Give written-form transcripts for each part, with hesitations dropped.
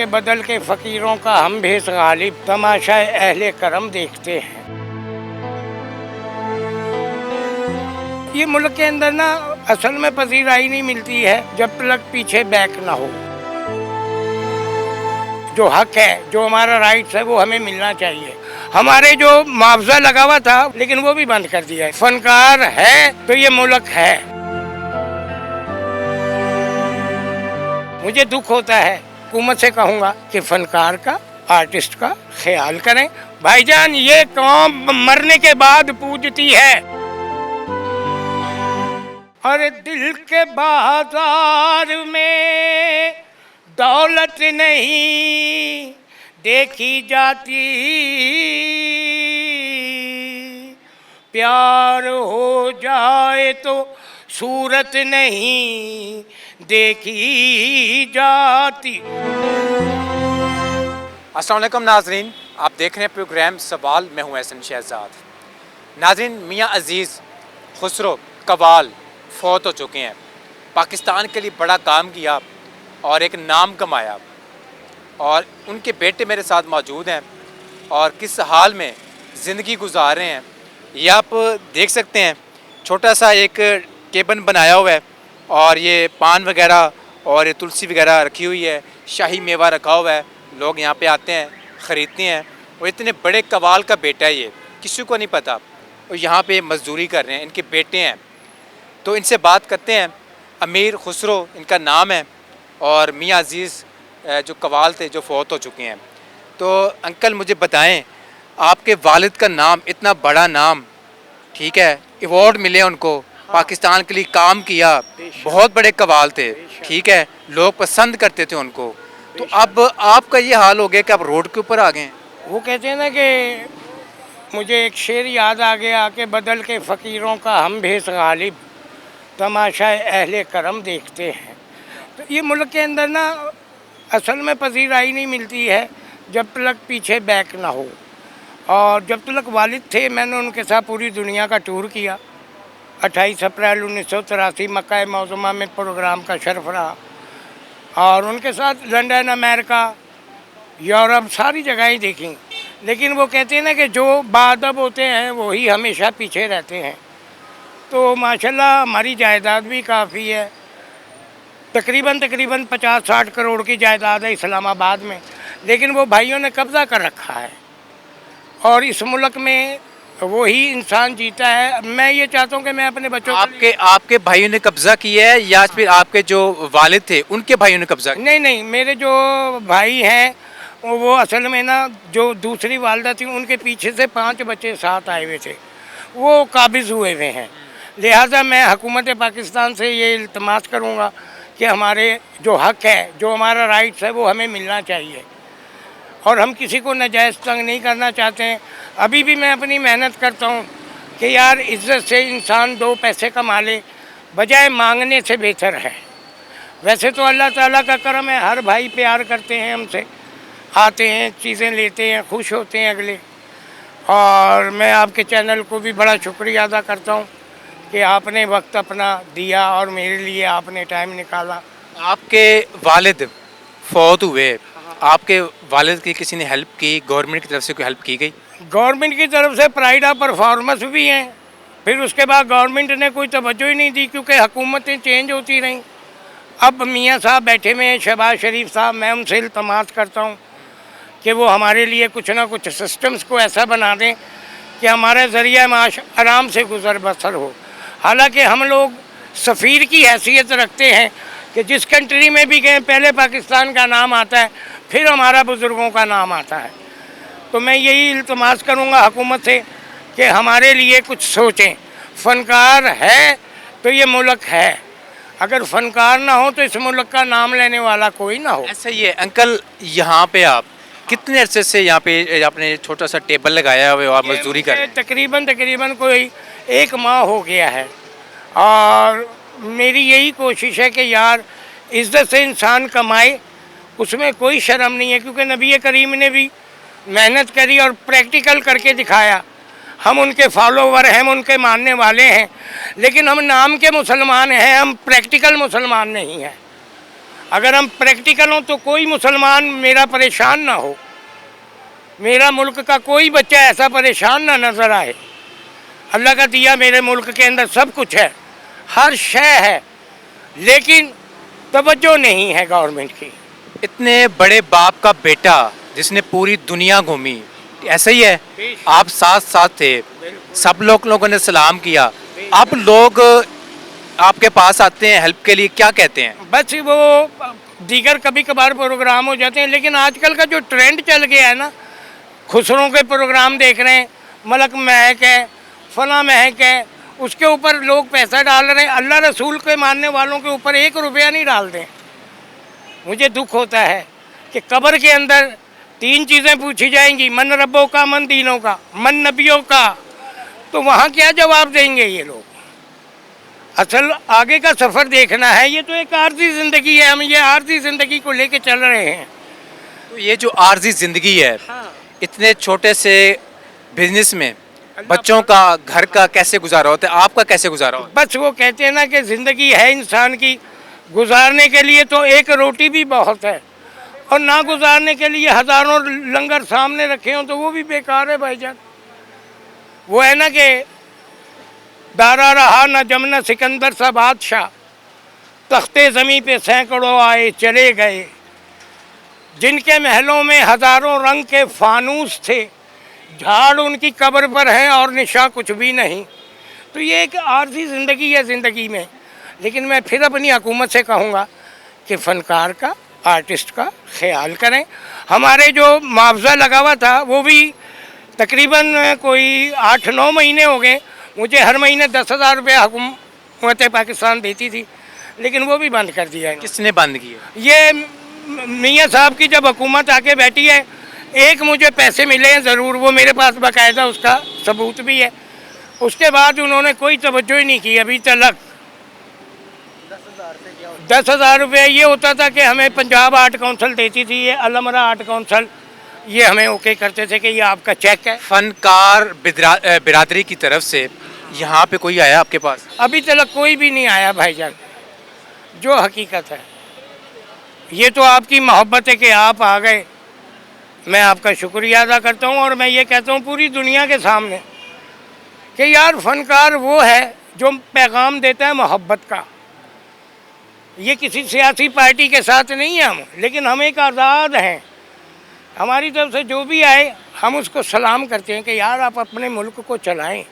کے بدل کے فقیروں کا ہم بھیس غالب تماشا اہل کرم دیکھتے ہیں۔ یہ ملک کے اندر نا اصل میں پذیرائی نہیں ملتی ہے جب تک پیچھے بیک نہ ہو۔ جو حق ہے، جو ہمارا رائٹس ہے، وہ ہمیں ملنا چاہیے۔ ہمارے جو معاوضہ لگا ہوا تھا لیکن وہ بھی بند کر دیا ہے۔ فنکار ہے تو یہ ملک ہے۔ مجھے دکھ ہوتا ہے، حکومت سے کہوں گا کہ فنکار کا، آرٹسٹ کا خیال کریں۔ بھائی جان، یہ قوم مرنے کے بعد پوجتی ہے۔ اور دل کے بازار میں دولت نہیں دیکھی جاتی، پیار ہو جائے تو صورت نہیں دیکھی جاتی۔ السلام علیکم ناظرین، آپ دیکھ رہے ہیں پروگرام سوال، میں ہوں احسن شہزاد۔ ناظرین، میاں عزیز خسرو قوال فوت ہو چکے ہیں۔ پاکستان کے لیے بڑا کام کیا اور ایک نام کمایا، اور ان کے بیٹے میرے ساتھ موجود ہیں اور کس حال میں زندگی گزار رہے ہیں یہ آپ دیکھ سکتے ہیں۔ چھوٹا سا ایک کیبن بنایا ہوا ہے اور یہ پان وغیرہ اور یہ تلسی وغیرہ رکھی ہوئی ہے، شاہی میوہ رکھا ہوا ہے، لوگ یہاں پہ آتے ہیں، خریدتے ہیں۔ اور اتنے بڑے قوال کا بیٹا ہے، یہ کسی کو نہیں پتہ، اور یہاں پہ مزدوری کر رہے ہیں، ان کے بیٹے ہیں۔ تو ان سے بات کرتے ہیں۔ امیر خسرو ان کا نام ہے، اور میاں عزیز جو قوال تھے جو فوت ہو چکے ہیں۔ تو انکل مجھے بتائیں، آپ کے والد کا نام، اتنا بڑا نام، ٹھیک ہے، ایوارڈ ملے ان کو، پاکستان کے لیے کام کیا، بہت بڑے قوال تھے، ٹھیک ہے، لوگ پسند کرتے تھے ان کو، تو اب آپ کا یہ حال ہو گیا کہ آپ روڈ کے اوپر آ گئے ہیں۔ وہ کہتے ہیں نا کہ مجھے ایک شعر یاد آ گیا کہ بدل کے فقیروں کا ہم بھیس غالب تماشا اہل کرم دیکھتے ہیں۔ تو یہ ملک کے اندر نا اصل میں پذیرائی نہیں ملتی ہے جب تک پیچھے بیک نہ ہو۔ اور جب تک والد تھے میں نے ان کے ساتھ پوری دنیا کا ٹور کیا۔ 28 اپریل 1983 مکہ معظمہ میں پروگرام کا شرف رہا، اور ان کے ساتھ لنڈن، امریکہ، یورپ، ساری جگہیں دیکھیں۔ لیکن وہ کہتے ہیں نا کہ جو باادب ہوتے ہیں وہی ہمیشہ پیچھے رہتے ہیں۔ تو ماشاءاللہ ہماری جائیداد بھی کافی ہے، تقریباً 50-60 کروڑ کی جائیداد ہے اسلام آباد میں، لیکن وہ بھائیوں نے قبضہ کر رکھا ہے، اور اس ملک میں وہی انسان جیتا ہے۔ میں یہ چاہتا ہوں کہ میں اپنے بچوں آپ کے بھائیوں نے قبضہ کیا ہے یا پھر آپ کے جو والد تھے ان کے بھائیوں نے قبضہ کیا؟ نہیں، میرے جو بھائی ہیں وہ اصل میں نا جو دوسری والدہ تھی ان کے پیچھے سے 5 بچے ساتھ آئے ہوئے تھے، وہ قابض ہوئے ہوئے ہیں۔ لہٰذا میں حکومت پاکستان سے یہ التماس کروں گا کہ ہمارے جو حق ہے، جو ہمارا رائٹس ہے، وہ ہمیں ملنا چاہیے، اور ہم کسی کو ناجائز تنگ نہیں کرنا چاہتے ہیں۔ ابھی بھی میں اپنی محنت کرتا ہوں کہ یار عزت سے انسان 2 پیسے کما لے، بجائے مانگنے سے بہتر ہے۔ ویسے تو اللہ تعالیٰ کا کرم ہے، ہر بھائی پیار کرتے ہیں ہم سے، آتے ہیں، چیزیں لیتے ہیں، خوش ہوتے ہیں اگلے۔ اور میں آپ کے چینل کو بھی بڑا شکریہ ادا کرتا ہوں کہ آپ نے وقت اپنا دیا اور میرے لیے آپ نے ٹائم نکالا۔ آپ کے والد فوت ہوئے، آپ کے والد کی کسی نے ہیلپ کی؟ گورنمنٹ کی طرف سے کوئی ہیلپ کی گئی؟ گورنمنٹ کی طرف سے پرائڈ آف پرفارمنس بھی ہیں، پھر اس کے بعد گورنمنٹ نے کوئی توجہ ہی نہیں دی کیونکہ حکومتیں چینج ہوتی رہیں۔ اب میاں صاحب بیٹھے ہوئے ہیں، شہباز شریف صاحب، میں ان سے التماس کرتا ہوں کہ وہ ہمارے لیے کچھ نہ کچھ سسٹمز کو ایسا بنا دیں کہ ہمارے ذریعہ معاش آرام سے گزر بسر ہو۔ حالانکہ ہم لوگ سفیر کی حیثیت رکھتے ہیں کہ جس کنٹری میں بھی گئے پہلے پاکستان کا نام آتا ہے، پھر ہمارا بزرگوں کا نام آتا ہے۔ تو میں یہی التماس کروں گا حکومت سے کہ ہمارے لیے کچھ سوچیں۔ فنکار ہے تو یہ ملک ہے، اگر فنکار نہ ہو تو اس ملک کا نام لینے والا کوئی نہ ہو۔ ایسا ہی ہے انکل، یہاں پہ آپ کتنے عرصے سے یہاں پہ آپ نے چھوٹا سا ٹیبل لگایا ہوا ہے اور مزدوری کر رہے ہیں؟ تقریباً کوئی 1 ماہ ہو گیا ہے، اور میری یہی کوشش ہے کہ یار عزت سے انسان کمائے، اس میں کوئی شرم نہیں ہے، کیونکہ نبی کریم نے بھی محنت کری اور پریکٹیکل کر کے دکھایا۔ ہم ان کے فالوور ہیں، ہم ان کے ماننے والے ہیں، لیکن ہم نام کے مسلمان ہیں، ہم پریکٹیکل مسلمان نہیں ہیں۔ اگر ہم پریکٹیکل ہوں تو کوئی مسلمان میرا پریشان نہ ہو، میرا ملک کا کوئی بچہ ایسا پریشان نہ نظر آئے۔ اللہ کا دیا میرے ملک کے اندر سب کچھ ہے، ہر شے ہے، لیکن توجہ نہیں ہے گورنمنٹ کی۔ اتنے بڑے باپ کا بیٹا جس نے پوری دنیا گھومی، ایسا ہی ہے، آپ ساتھ ساتھ تھے، سب لوگوں نے سلام کیا، اب لوگ آپ کے پاس آتے ہیں ہیلپ کے لیے، کیا کہتے ہیں؟ بس وہ دیگر کبھی کبھار پروگرام ہو جاتے ہیں، لیکن آج کل کا جو ٹرینڈ چل گیا ہے نا، خسروں کے پروگرام دیکھ رہے ہیں، ملک مہک ہے، فلاں مہک ہے، اس کے اوپر لوگ پیسہ ڈال رہے ہیں، اللہ رسول کے ماننے والوں کے اوپر 1 روپیہ نہیں ڈال دیں۔ مجھے دکھ ہوتا ہے کہ قبر کے اندر 3 چیزیں پوچھی جائیں گی، من ربوں کا، من دینوں کا، من نبیوں کا، تو وہاں کیا جواب دیں گے یہ لوگ؟ اصل آگے کا سفر دیکھنا ہے، یہ تو ایک عارضی زندگی ہے، ہم یہ عارضی زندگی کو لے کے چل رہے ہیں۔ تو یہ جو عارضی زندگی ہے، اتنے چھوٹے سے بزنس میں بچوں کا، گھر کا کیسے گزارا ہوتا ہے، آپ کا کیسے گزارا ہوتا بس وہ کہتے ہیں نا کہ زندگی ہے انسان کی گزارنے کے لیے تو ایک روٹی بھی بہت ہے، اور نہ گزارنے کے لیے ہزاروں لنگر سامنے رکھے ہوں تو وہ بھی بیکار ہے بھائی جان۔ وہ ہے نا کہ دارا رہا نہ جمنا سکندر سا بادشاہ، تختے زمیں پہ سینکڑوں آئے چلے گئے، جن کے محلوں میں ہزاروں رنگ کے فانوس تھے، جھاڑ ان کی قبر پر ہیں اور نشاں کچھ بھی نہیں۔ تو یہ ایک عارضی زندگی ہے زندگی میں، لیکن میں پھر اپنی حکومت سے کہوں گا کہ فنکار کا، آرٹسٹ کا خیال کریں۔ ہمارے جو معاوضہ لگا ہوا تھا وہ بھی تقریباً کوئی 8-9 مہینے ہو گئے، مجھے ہر مہینے 10,000 روپے حکومت پاکستان دیتی تھی، لیکن وہ بھی بند کر دیا ہے۔ کس نے بند کیا؟ یہ میاں صاحب کی جب حکومت آ کے بیٹھی ہے، ایک مجھے پیسے ملے ہیں ضرور، وہ میرے پاس باقاعدہ اس کا ثبوت بھی ہے، اس کے بعد انہوں نے کوئی توجہ ہی نہیں کی ابھی تک۔ 10,000 روپے یہ ہوتا تھا کہ ہمیں پنجاب آرٹ کونسل دیتی تھی، یہ علمرا آرٹ کونسل، یہ ہمیں اوکے کرتے تھے کہ یہ آپ کا چیک ہے۔ فنکار برادری کی طرف سے یہاں پہ کوئی آیا آپ کے پاس؟ ابھی تک کوئی بھی نہیں آیا بھائی جان، جو حقیقت ہے۔ یہ تو آپ کی محبت ہے کہ آپ آ گئے، میں آپ کا شکریہ ادا کرتا ہوں، اور میں یہ کہتا ہوں پوری دنیا کے سامنے کہ یار فنکار وہ ہے جو پیغام دیتا ہے محبت کا۔ یہ کسی سیاسی پارٹی کے ساتھ نہیں ہیں ہم، لیکن ہم ایک آزاد ہیں، ہماری طرف سے جو بھی آئے ہم اس کو سلام کرتے ہیں کہ یار آپ اپنے ملک کو چلائیں،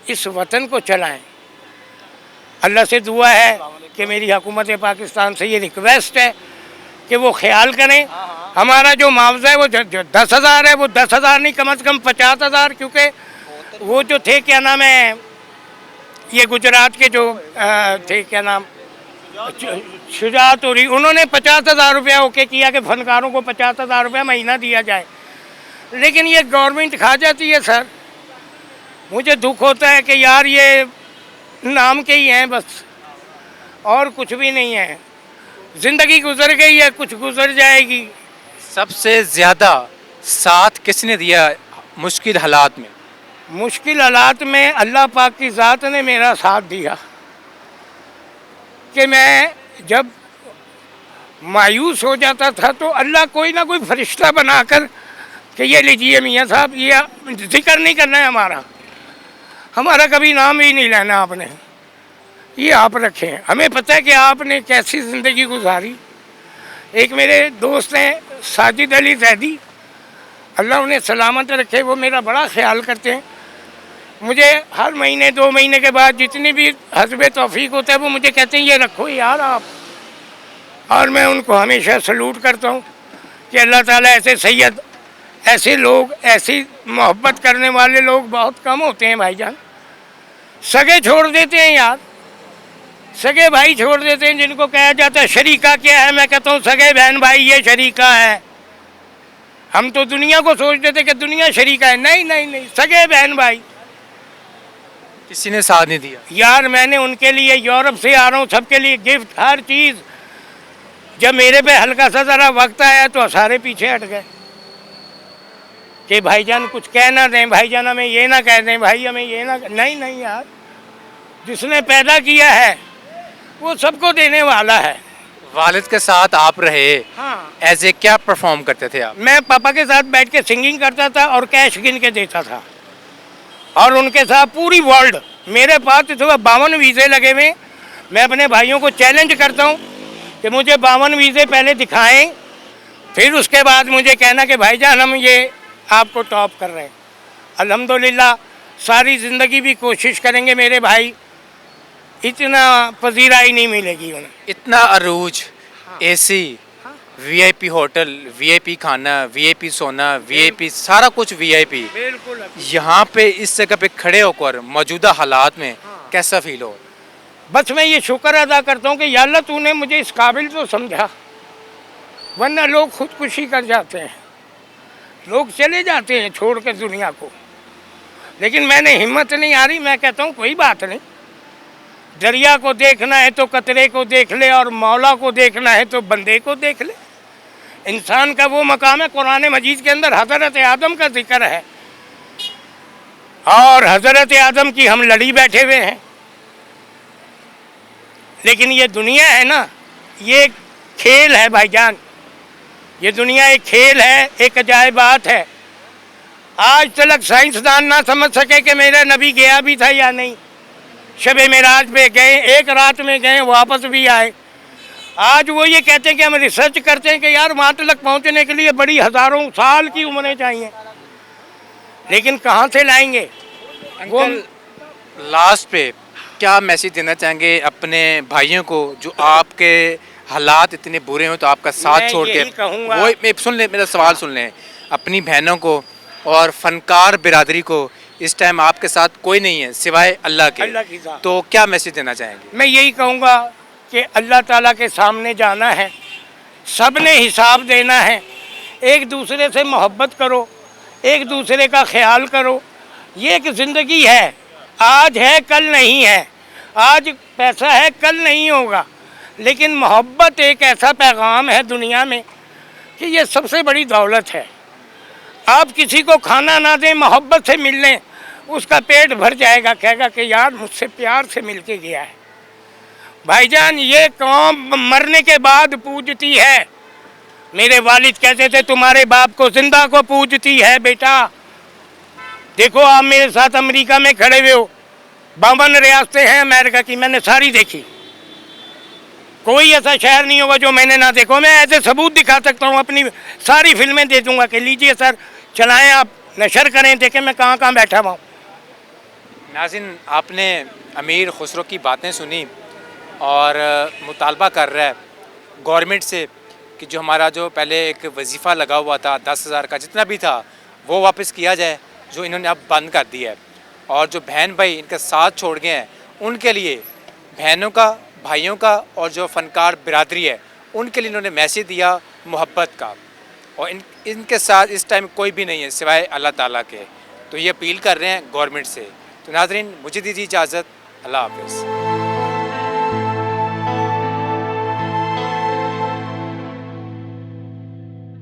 اس وطن کو چلائیں۔ اللہ سے دعا ہے کہ میری حکومت پاکستان سے یہ ریکویسٹ ہے کہ وہ خیال کریں، ہمارا جو معاوضہ ہے وہ جو 10,000 ہے وہ 10,000 نہیں، کم از کم 50,000، کیونکہ وہ جو تھے کیا نام ہے، یہ گجرات کے جو تھے کیا نام، شجاعت اوری، انہوں نے 50,000 روپیہ اوکے کیا کہ فنکاروں کو 50,000 روپیہ مہینہ دیا جائے، لیکن یہ گورنمنٹ کھا جاتی ہے سر۔ مجھے دکھ ہوتا ہے کہ یار یہ نام کے ہی ہیں بس، اور کچھ بھی نہیں ہے، زندگی گزر گئی ہے، کچھ گزر جائے گی۔ سب سے زیادہ ساتھ کس نے دیا مشکل حالات میں؟ مشکل حالات میں اللہ پاک کی ذات نے میرا ساتھ دیا، کہ میں جب مایوس ہو جاتا تھا تو اللہ کوئی نہ کوئی فرشتہ بنا کر کہ یہ لیجیے میاں صاحب، یہ ذکر نہیں کرنا ہے ہمارا کبھی نام ہی نہیں لینا آپ نے، یہ آپ رکھیں، ہمیں پتہ ہے کہ آپ نے کیسی زندگی گزاری۔ ایک میرے دوست ہیں ساجد علی زیدی، اللہ انہیں سلامت رکھے، وہ میرا بڑا خیال کرتے ہیں، مجھے ہر مہینے 2 مہینے کے بعد جتنی بھی حسب توفیق ہوتا ہے وہ مجھے کہتے ہیں یہ رکھو یار آپ، اور میں ان کو ہمیشہ سلوٹ کرتا ہوں کہ اللہ تعالیٰ ایسے سید، ایسے لوگ، ایسی محبت کرنے والے لوگ بہت کم ہوتے ہیں بھائی جان۔ سگے چھوڑ دیتے ہیں یار، سگے بھائی چھوڑ دیتے ہیں، جن کو کہا جاتا ہے شریکہ کیا ہے، میں کہتا ہوں سگے بہن بھائی یہ شریکہ ہے۔ ہم تو دنیا کو سوچتے تھے کہ دنیا شریکہ ہے، نہیں نہیں نہیں، سگے بہن بھائی۔ کسی نے ساتھ نہیں دیا یار میں نے ان کے لیے یورپ سے آ رہا ہوں، سب کے لیے گفٹ، ہر چیز، جب میرے پہ ہلکا سا ذرا وقت آیا تو سارے پیچھے ہٹ گئے کہ بھائی جان کچھ کہہ نہ دیں، بھائی جان ہمیں یہ نہ کہہ دیں، بھائی ہمیں یہ نہ، نہیں نہیں یار، جس نے پیدا کیا ہے وہ سب کو دینے والا ہے۔ والد کے ساتھ آپ رہے، ہاں، ایز اے کیا پرفارم کرتے تھے آپ؟ میں پاپا کے ساتھ بیٹھ کے سنگنگ کرتا تھا اور کیش گن کے دیتا تھا، اور ان کے ساتھ پوری ورلڈ. میرے پاس اس وقت 52 ویزے لگے ہوئے. میں اپنے بھائیوں کو چیلنج کرتا ہوں کہ مجھے 52 ویزے پہلے دکھائیں، پھر اس کے بعد مجھے کہنا کہ بھائی جان ہم یہ آپ کو ٹاپ کر رہے ہیں. الحمدللہ ساری زندگی بھی کوشش کریں گے میرے بھائی، اتنا پذیرائی نہیں ملے گی انہیں. اتنا عروج، اے سی، وی آئی پی ہوٹل، وی آئی پی کھانا، وی آئی پی سونا، وی آئی پی سارا کچھ وی آئی پی، بالکل. یہاں پہ اس جگہ پہ کھڑے ہو کر موجودہ حالات میں کیسا فیل ہو؟ بس میں یہ شکر ادا کرتا ہوں کہ یا اللہ تو نے مجھے اس قابل تو سمجھا، ورنہ لوگ خودکشی کر جاتے ہیں، لوگ چلے جاتے ہیں چھوڑ کے دنیا کو. لیکن میں نے ہمت نہیں آ رہی، میں کہتا ہوں کوئی بات نہیں، دریا کو دیکھنا ہے تو قطرے کو دیکھ لے، اور مولا کو دیکھنا ہے تو بندے کو دیکھ لے. انسان کا وہ مقام ہے، قرآن مجید کے اندر حضرت آدم کا ذکر ہے، اور حضرت آدم کی ہم لڑی بیٹھے ہوئے ہیں. لیکن یہ دنیا ہے نا، یہ ایک کھیل ہے بھائی جان، یہ دنیا ایک کھیل ہے، ایک عجائبات ہے. آج تک سائنسدان نہ سمجھ سکے کہ میرا نبی گیا بھی تھا یا نہیں. شب معراج پہ گئے، ایک رات میں گئے، واپس بھی آئے. آج وہ یہ کہتے ہیں کہ ہم ریسرچ کرتے ہیں کہ یار وہاں تک پہنچنے کے لیے بڑی ہزاروں سال کی عمریں چاہیے، لیکن کہاں سے لائیں گے وہ. انکل لاسٹ پہ کیا میسیج دینا چاہیں گے اپنے بھائیوں کو جو آپ کے حالات اتنے برے ہوں تو آپ کا ساتھ میں چھوڑ کے، یہی کہوں گا، وہ سن لیں میرا سوال سن لیں، اپنی بہنوں کو اور فنکار برادری کو اس ٹائم آپ کے ساتھ کوئی نہیں ہے سوائے اللہ کے، اللہ کی ذات. تو کیا میسیج دینا چاہیں گے؟ میں یہی کہوں گا کہ اللہ تعالیٰ کے سامنے جانا ہے، سب نے حساب دینا ہے. ایک دوسرے سے محبت کرو، ایک دوسرے کا خیال کرو. یہ ایک زندگی ہے، آج ہے کل نہیں ہے، آج پیسہ ہے کل نہیں ہوگا. لیکن محبت ایک ایسا پیغام ہے دنیا میں کہ یہ سب سے بڑی دولت ہے. آپ کسی کو کھانا نہ دیں، محبت سے مل لیں، اس کا پیٹ بھر جائے گا، کہے گا کہ یار مجھ سے پیار سے مل کے گیا ہے. بھائی جان یہ قوم مرنے کے بعد پوجتی ہے. میرے والد کہتے تھے تمہارے باپ کو زندہ کو پوجتی ہے بیٹا. دیکھو آپ میرے ساتھ امریکہ میں کھڑے ہوئے ہو، 52 ریاستیں ہیں امریکہ کی، میں نے ساری دیکھی. کوئی ایسا شہر نہیں ہوگا جو میں نے نہ دیکھو. میں ایسے ثبوت دکھا سکتا ہوں، اپنی ساری فلمیں دے دوں گا کہ لیجئے سر چلائیں، آپ نشر کریں، دیکھیں میں کہاں کہاں بیٹھا ہوا ہوں. ناظرین آپ نے امیر خسرو کی باتیں سنی اور مطالبہ کر رہا ہے گورنمنٹ سے کہ جو ہمارا جو پہلے ایک وظیفہ لگا ہوا تھا 10,000 کا جتنا بھی تھا وہ واپس کیا جائے جو انہوں نے اب بند کر دیا ہے. اور جو بہن بھائی ان کا ساتھ چھوڑ گئے ہیں ان کے لیے، بہنوں کا، بھائیوں کا، اور جو فنکار برادری ہے ان کے لیے انہوں نے میسیج دیا محبت کا. اور ان کے ساتھ اس ٹائم کوئی بھی نہیں ہے سوائے اللہ تعالیٰ کے. تو یہ اپیل کر رہے ہیں گورنمنٹ سے. تو ناظرین مجھے دیجیے اجازت، اللہ حافظ.